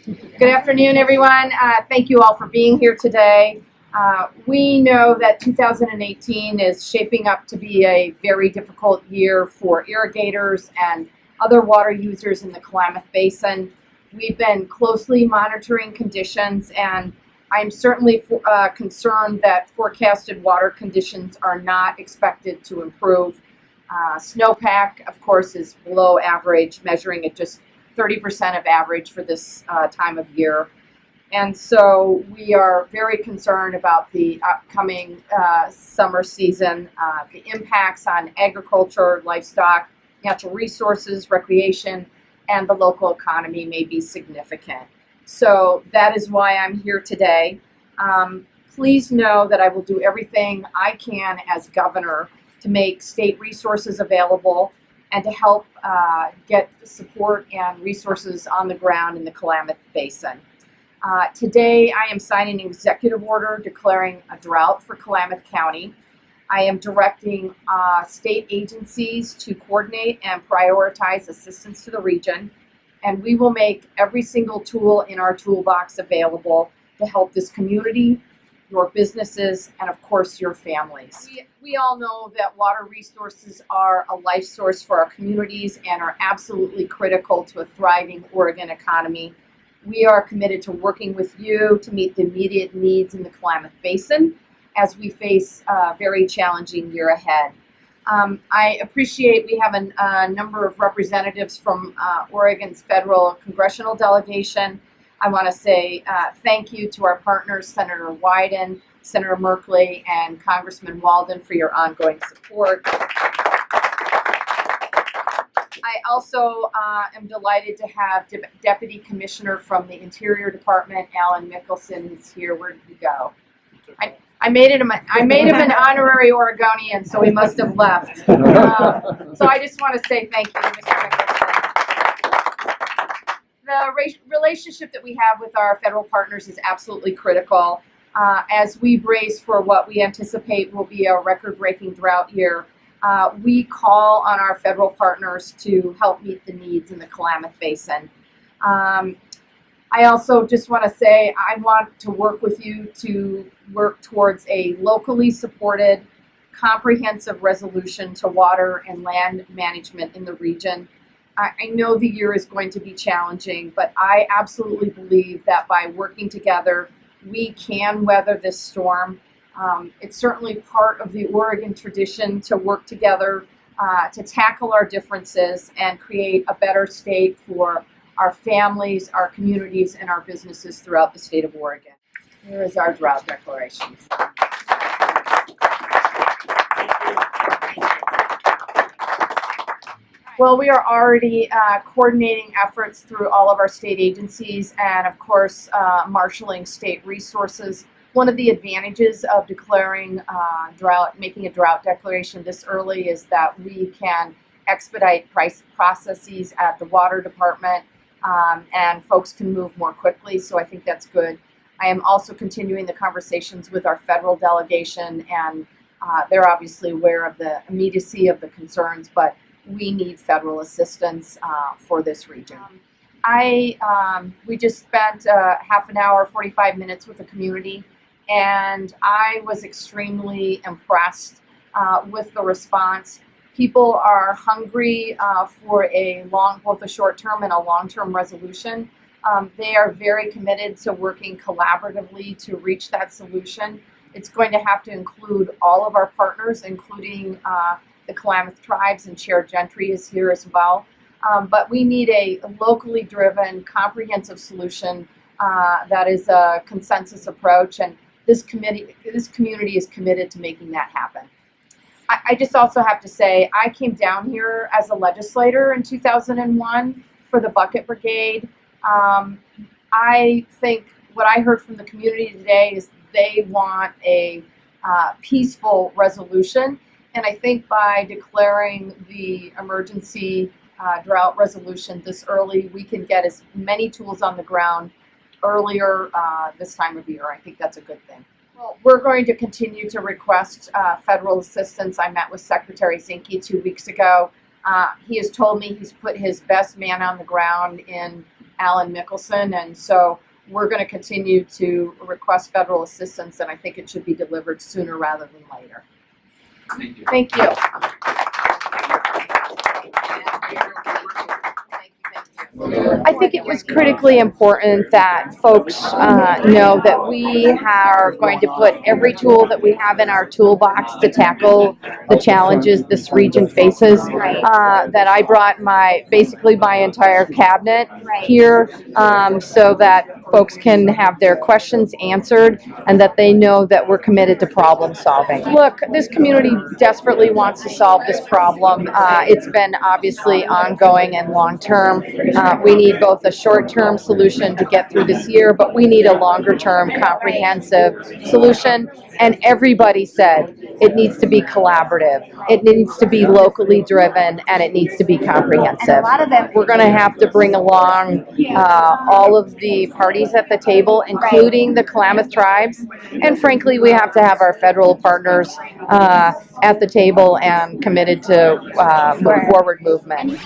Good afternoon, everyone. Thank you all for being here today. We know that 2018 is shaping up to be a very difficult year for irrigators and other water users in the Klamath Basin. We've been closely monitoring conditions, and I'm certainly concerned that forecasted water conditions are not expected to improve. Snowpack, of course, is below average, measuring at just 30% of average for this time of year. And so we are very concerned about the upcoming summer season. The impacts on agriculture, livestock, natural resources, recreation, and the local economy may be significant. So that is why I'm here today. Please know that I will do everything I can as governor to make state resources available and to help get support and resources on the ground in the Klamath Basin. Today I am signing an executive order declaring a drought for Klamath County. I am directing state agencies to coordinate and prioritize assistance to the region, and we will make every single tool in our toolbox available to help this community, your businesses, and of course your families. We all know that water resources are a life source for our communities and are absolutely critical to a thriving Oregon economy. We are committed to working with you to meet the immediate needs in the Klamath Basin as we face a very challenging year ahead. I appreciate we have a number of representatives from Oregon's federal congressional delegation. I want to say thank you to our partners, Senator Wyden, Senator Merkley, and Congressman Walden for your ongoing support. I also am delighted to have Deputy Commissioner from the Interior Department, Alan Mickelson, who's here. Where did he go? I made him an honorary Oregonian, so he must have left. So I just want to say thank you, Mr. Mickelson. The relationship that we have with our federal partners is absolutely critical. As we brace for what we anticipate will be a record-breaking drought year, we call on our federal partners to help meet the needs in the Klamath Basin. I also just want to say I want to work with you to work towards a locally supported, comprehensive resolution to water and land management in the region. I know the year is going to be challenging, but I absolutely believe that by working together, we can weather this storm. It's certainly part of the Oregon tradition to work together to tackle our differences and create a better state for our families, our communities, and our businesses throughout the state of Oregon. Here is our drought declaration. Well, we are already coordinating efforts through all of our state agencies and, of course, marshaling state resources. One of the advantages of declaring making a drought declaration this early is that we can expedite processes at the water department and folks can move more quickly, so I think that's good. I am also continuing the conversations with our federal delegation, and they're obviously aware of the immediacy of the concerns, but we need federal assistance for this region. We just spent half an hour, 45 minutes with the community, and I was extremely impressed with the response. People are hungry for both a short-term and a long-term resolution. They are very committed to working collaboratively to reach that solution. It's going to have to include all of our partners, including the Klamath tribes, and Chair Gentry is here as well. But we need a locally driven, comprehensive solution that is a consensus approach, and this community is committed to making that happen. I just also have to say, I came down here as a legislator in 2001 for the Bucket Brigade. I think what I heard from the community today is they want a peaceful resolution. And I think by declaring the emergency drought resolution this early, we can get as many tools on the ground earlier this time of year. I think that's a good thing. Well, we're going to continue to request federal assistance. I met with Secretary Zinke 2 weeks ago. He has told me he's put his best man on the ground in Alan Mickelson, and so we're going to continue to request federal assistance, and I think it should be delivered sooner rather than later. Thank you. Thank you. I think it was critically important that folks know that we are going to put every tool that we have in our toolbox to tackle the challenges this region faces. That I brought basically my entire cabinet here so that folks can have their questions answered and that they know that we're committed to problem solving. Look, this community desperately wants to solve this problem. It's been obviously ongoing and long-term. We need both a short-term solution to get through this year, but we need a longer-term comprehensive solution. And everybody said it needs to be collaborative, it needs to be locally driven, and it needs to be comprehensive. We're going to have to bring along all of the parties at the table, including the Klamath tribes, and frankly, we have to have our federal partners at the table and committed to forward movement.